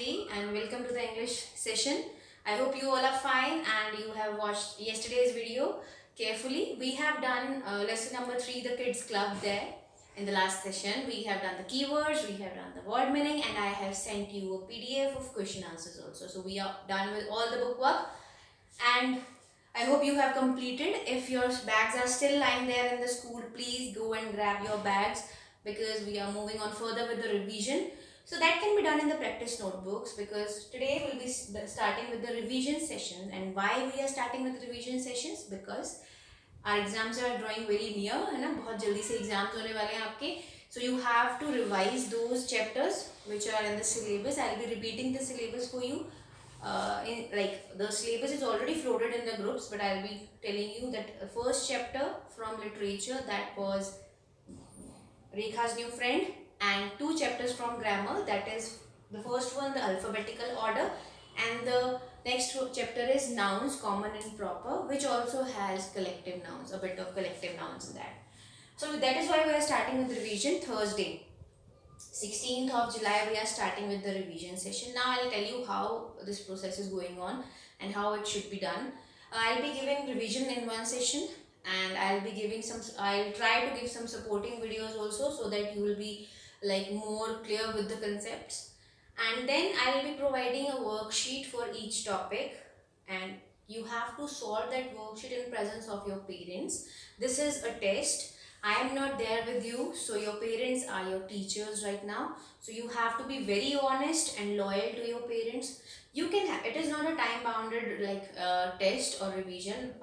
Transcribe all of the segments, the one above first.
Shri and welcome to the English session. I hope you all are fine and you have watched yesterday's video carefully. We have done lesson number 3, the kids club there. In the last session, we have done the keywords, we have done the word meaning, and I have sent you a PDF of question answers also. So we are done with all the bookwork and I hope you have completed. If your bags are still lying there in the school, please go and grab your bags because we are moving on further with the revision. So that can be done in the practice notebooks because today we'll be starting with the revision sessions. And why we are starting with revision sessions? Because our exams are drawing very near है ना, बहुत जल्दी से exams होने वाले हैं आपके. So you have to revise those chapters which are in the syllabus. I'll be repeating the syllabus for you. The syllabus is already floated in the groups, but I'll be telling you that the first chapter from literature, that was Rekha's New Friend, and 2 chapters from grammar, that is the first one, the alphabetical order, and the next chapter is nouns, common and proper, which also has collective nouns, a bit of collective nouns in that. So that is why we are starting with revision Thursday. 16th of July we are starting with the revision session. Now I'll tell you how this process is going on and how it should be done. I'll be giving revision in one session and I'll try to give some supporting videos also so that you will be like more clear with the concepts. And then I will be providing a worksheet for each topic and you have to solve that worksheet in presence of your parents. This is a test. I am not there with you, so your parents are your teachers right now. So you have to be very honest and loyal to your parents. You can have, it is not a time bounded test or revision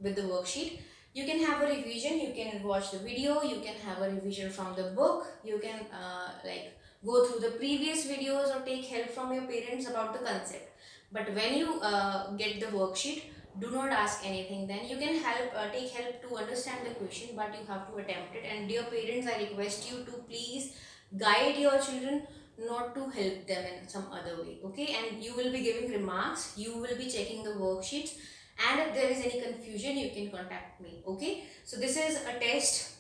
with the worksheet. You can have a revision, you can watch the video, you can have a revision from the book, you can go through the previous videos or take help from your parents about the concept. But when you get the worksheet, do not ask anything. Then you can take help to understand the question, but you have to attempt it. And dear parents, I request you to please guide your children, not to help them in some other way. Okay, and you will be giving remarks, you will be checking the worksheets, and if there is any confusion you can contact me. Okay, so this is a test.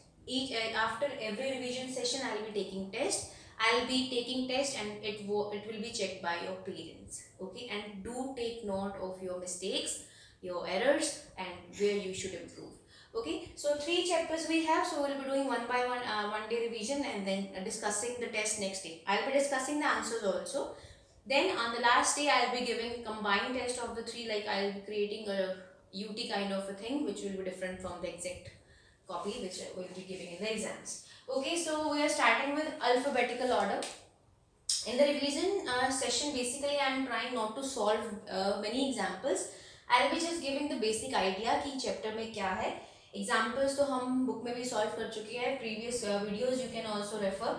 After every revision session I will be taking test. I'll be taking test and it will be checked by your parents. Okay, and do take note of your mistakes, your errors, and where you should improve. Okay, so 3 chapters we have, so we'll be doing one by one, one day revision and then discussing the test next day. I'll be discussing the answers also. Then on the last day I'll be giving combined test of the 3, like I'll be creating a UT kind of a thing which will be different from the exact copy which I will be giving in the exams. Okay, so we are starting with alphabetical order. In the revision session, basically I am trying not to solve many examples. I'll be just giving the basic idea कि chapter में क्या है. Examples तो हम book में भी solve कर चुके हैं. Previous videos you can also refer.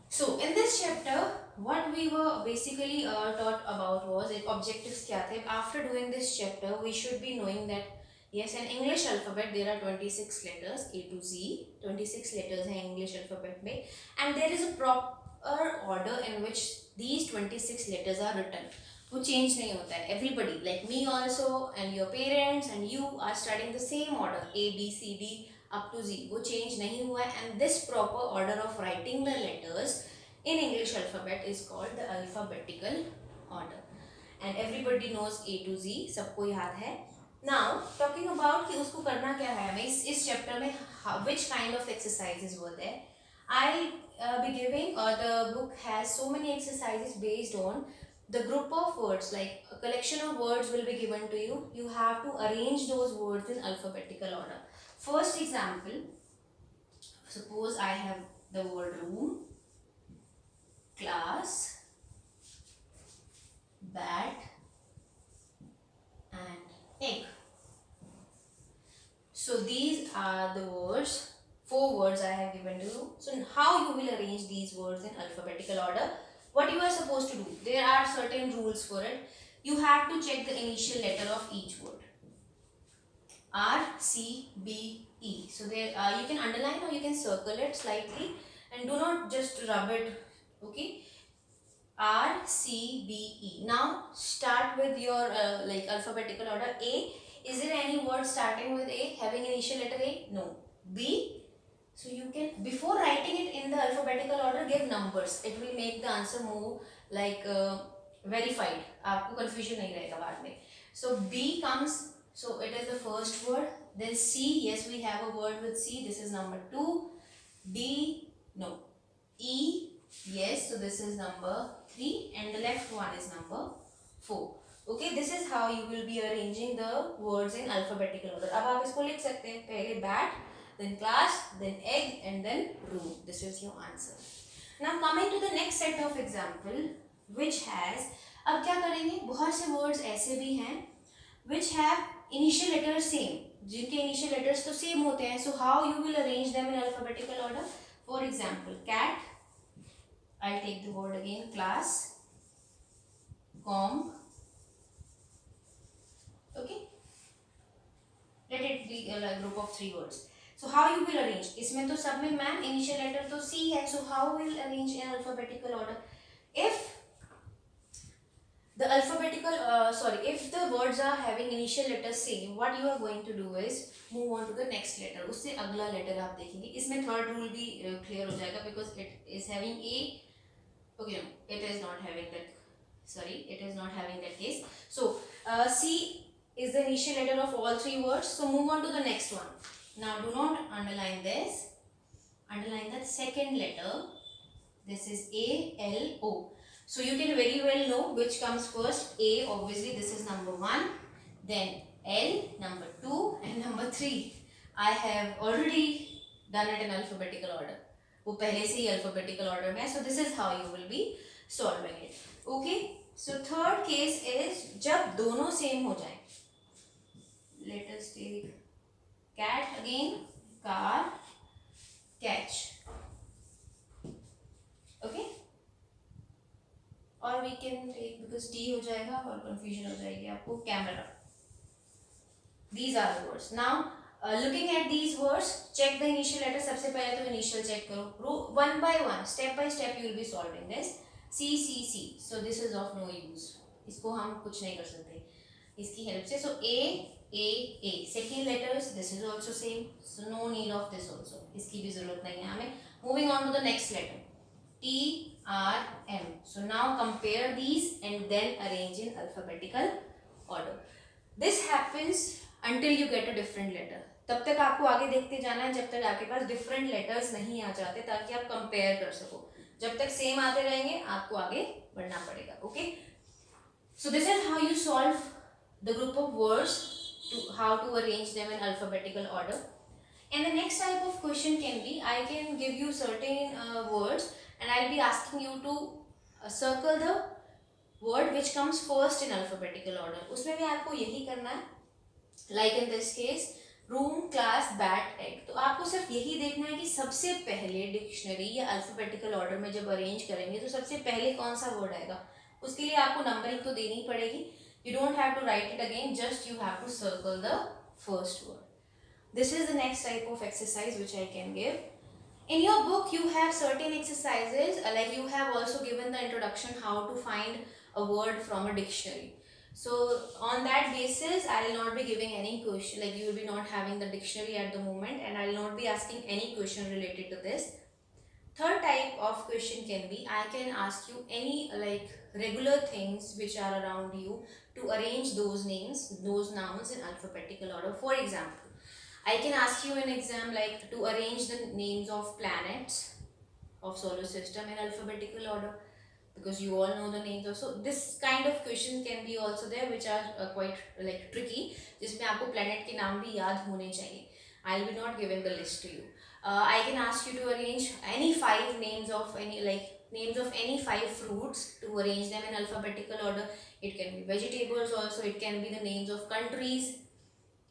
So in this chapter, what we were basically taught about was objectives क्या थे. After doing this chapter, we should be knowing that yes, in English alphabet there are 26 letters A to Z. 26 letters हैं English alphabet में, and there is a proper order in which these 26 letters are written. वो change नहीं होता है. Everybody like me also and your parents and you are studying the same order A B C D up to Z. वो change नहीं हुआ है, and this proper order of writing the letters in English alphabet is called the alphabetical order. And everybody knows A to Z, सबको याद है. Now talking about कि उसको करना क्या है हमें इस chapter में, which kind of exercises were there. I'll be giving, the book has so many exercises based on the group of words, like a collection of words will be given to you. You have to arrange those words in alphabetical order. First example, suppose I have the word room, class, bat, and egg. So these are the words, 4 words I have given to you. So how you will arrange these words in alphabetical order? What you are supposed to do? There are certain rules for it. You have to check the initial letter of each word. R, C, B, E. So there you can underline or you can circle it slightly and do not just rub it. Okay. R, C, B, E. Now start with your alphabetical order. A. Is there any word starting with A having initial letter A? No. B. So you can, before writing it in the alphabetical order, give numbers. It will make the answer more like verified. आपको confusion नहीं रहेगा बाद में. So B comes, so it is the first word. Then C, yes, we have a word with C. This is number 2. D, no. E, yes, so this is number 3, and the left one is number 4. Okay, this is how you will be arranging the words in alphabetical order. अब आप इसको लिख सकते हैं, पहले bat, then class, then egg, and then room. This is your answer. Now coming to the next set of example, which has, अब क्या करेंगे, बहुत से words ऐसे भी हैं which have initial letters same, जिनके initial letters तो same होते हैं. So how you will arrange them in alphabetical order? For example, cat, I'll take the word again, class, comb. Okay, let it be a group of 3 words. So how you will arrange? इसमें तो सब में ma'am initial letter तो C है. So how will arrange in alphabetical order? If the alphabetical if the words are having initial letters same, what you are going to do is move on to the next letter. उससे अगला letter आप देखेंगे. इसमें third rule भी clear हो जाएगा because it is having A. Okay, no, it is not having that. Sorry, it is not having that case. So C is the initial letter of all 3 words. So move on to the next one. Now do not underline this. Underline the second letter. This is A, L, O. So you can very well know which comes first. A, obviously this is number 1. Then L, number 2, and number 3. I have already done it in alphabetical order. वो पहले से ही alphabetical order में है. So this is how you will be solving it. Okay. So third case is जब दोनों same हो जाए. Let us take cat again, car, catch. Okay. और we can take, because D हो जाएगा और confusion हो जाएगी आपको, camera. These are the words. Now looking at these words, check the initial letter. सबसे पहले तो initial check करो. One by one, step by step you will be solving this. C, C, C. So this is of no use. इसको हम कुछ नहीं कर सकते इसकी help से. So A, A, A. Second letters, this is also same. So no need of this also. इसकी भी जरूरत नहीं है हमें. Moving on to the next letter. T, R, M. So now compare these and then arrange in alphabetical order. This happens until you get a different letter. तब तक आपको आगे देखते जाना है जब तक आपके पास different letters नहीं आ जाते, ताकि आप compare कर सको. जब तक same आते रहेंगे आपको आगे बढ़ना पड़ेगा. Okay? So this is how you solve the group of words, how to arrange them in alphabetical order. And the next type of question can be, I can give you certain words and I'll be asking you to circle the word which comes first in alphabetical order. उसमें भी आपको यही करना है. Like in this case, room, class, bat, egg. तो आपको सिर्फ यही देखना है कि सबसे पहले डिक्शनरी या अल्फाबेटिकल ऑर्डर में जब अरेंज करेंगे तो सबसे पहले कौन सा वर्ड आएगा. उसके लिए आपको नंबरिंग तो देनी ही पड़ेगी. You don't have to write it again, just you have to circle the first word. This is the next type of exercise which I can give. In your book you have certain exercises, like you have also given the introduction how to find a word from a dictionary. So on that basis I will not be giving any question, like you will be not having the dictionary at the moment, and I will not be asking any question related to this. Third type of question can be, I can ask you any like regular things which are around you to arrange those names, those nouns in alphabetical order. For example, I can ask you an exam like to arrange the names of planets of solar system in alphabetical order, because you all know the names also. This kind of question can be also there which are quite like tricky, जिसमें आपको planet के नाम भी याद होने चाहिए. I will be not giving the list to you. I can ask you to arrange any 5 names of any 5 fruits, to arrange them in alphabetical order. It can be vegetables also, it can be the names of countries,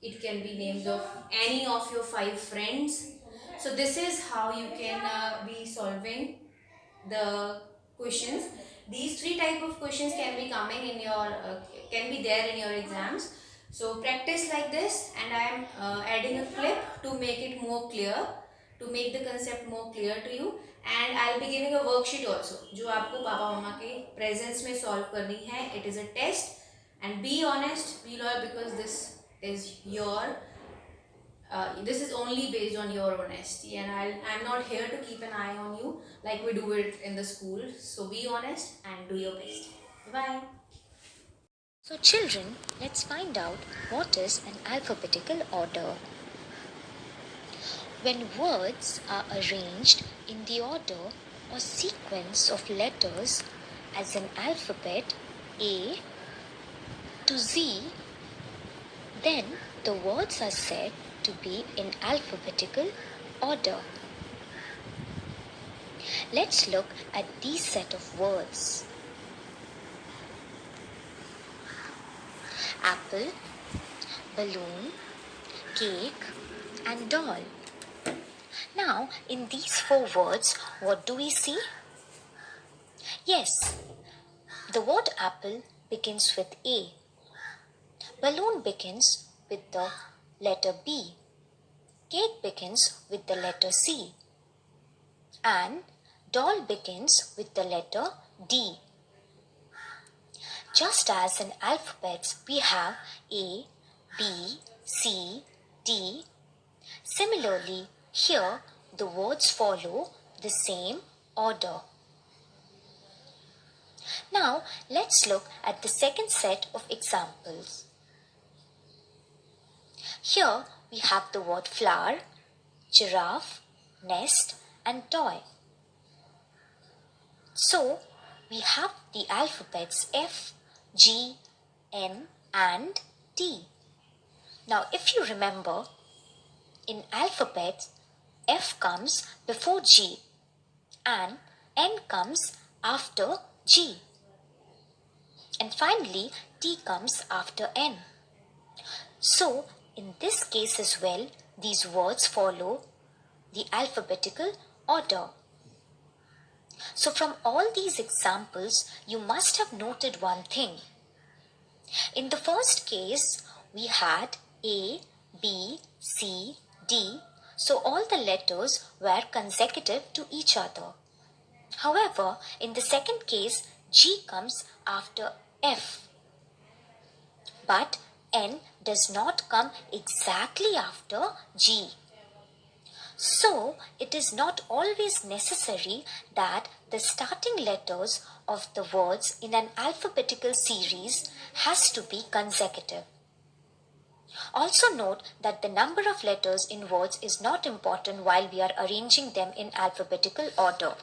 it can be names of any of your 5 friends. So this is how you can be solving the questions. These 3 type of questions can be coming in your can be there in your exams. So practice like this, and I am adding a clip to make it more clear, to make the concept more clear to you. And I will be giving a worksheet also, जो आपको पापा मामा के presence में solve करनी है. It is a test, and be honest, be loyal, because this is your This is only based on your honesty, and I'm not here to keep an eye on you like we do it in the school. So be honest and do your best. Bye. So, children, let's find out what is an alphabetical order. When words are arranged in the order or sequence of letters as an alphabet A to Z, then the words are said to be in alphabetical order. Let's look at these set of words. Apple, balloon, cake, and doll. Now, in these four words, what do we see? Yes, the word apple begins with A. Balloon begins with the letter B. Cake begins with the letter C. And doll begins with the letter D. Just as in alphabets we have A, B, C, D, similarly here the words follow the same order. Now let's look at the second set of examples. Here we have the word flower, giraffe, nest, and toy. So we have the alphabets F, G, N, and T. Now if you remember, in alphabets F comes before G and N comes after G. And finally T comes after N. So in this case as well, these words follow the alphabetical order. So from all these examples, you must have noted one thing. In the first case, we had A, B, C, D, so all the letters were consecutive to each other. However, in the second case, G comes after F. But N does not come exactly after G. So, it is not always necessary that the starting letters of the words in an alphabetical series has to be consecutive. Also note that the number of letters in words is not important while we are arranging them in alphabetical order.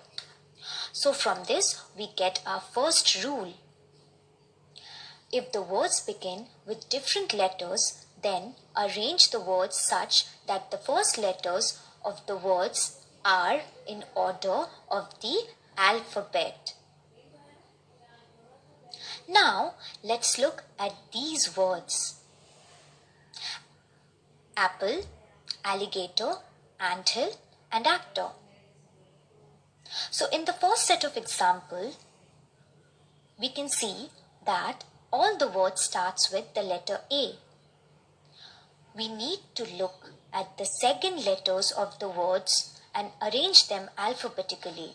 So from this we get our first rule. If the words begin with different letters, then arrange the words such that the first letters of the words are in order of the alphabet. Now let's look at these words. Apple, alligator, anthill, and actor. So in the first set of example, we can see that all the words starts with the letter A. We need to look at the second letters of the words and arrange them alphabetically.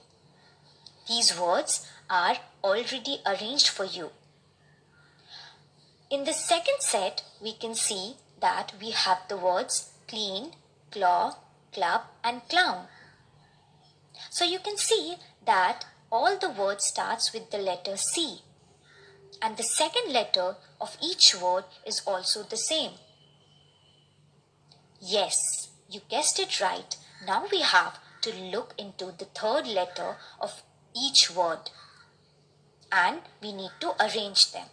These words are already arranged for you. In the second set, we can see that we have the words clean, claw, club, and clown. So you can see that all the words starts with the letter C. And the second letter of each word is also the same. Yes, you guessed it right. Now we have to look into the third letter of each word. And we need to arrange them.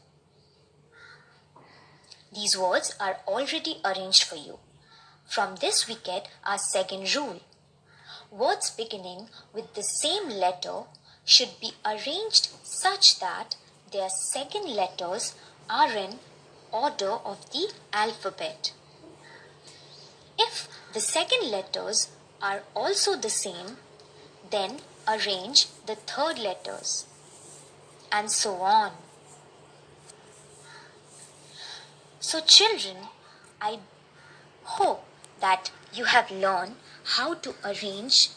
These words are already arranged for you. From this we get our second rule. Words beginning with the same letter should be arranged such that their second letters are in order of the alphabet. If the second letters are also the same, then arrange the third letters, and so on. So children, I hope that you have learned how to arrange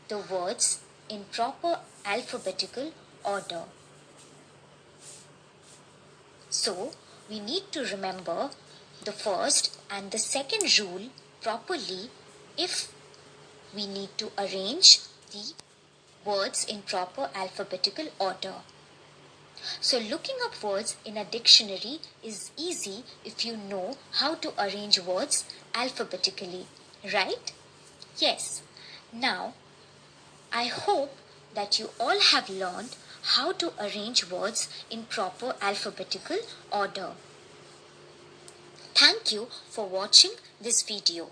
the words in proper alphabetical order. So, we need to remember the first and the second rule properly if we need to arrange the words in proper alphabetical order. So looking up words in a dictionary is easy if you know how to arrange words alphabetically, right? Yes. Now, I hope that you all have learned how to arrange words in proper alphabetical order. Thank you for watching this video.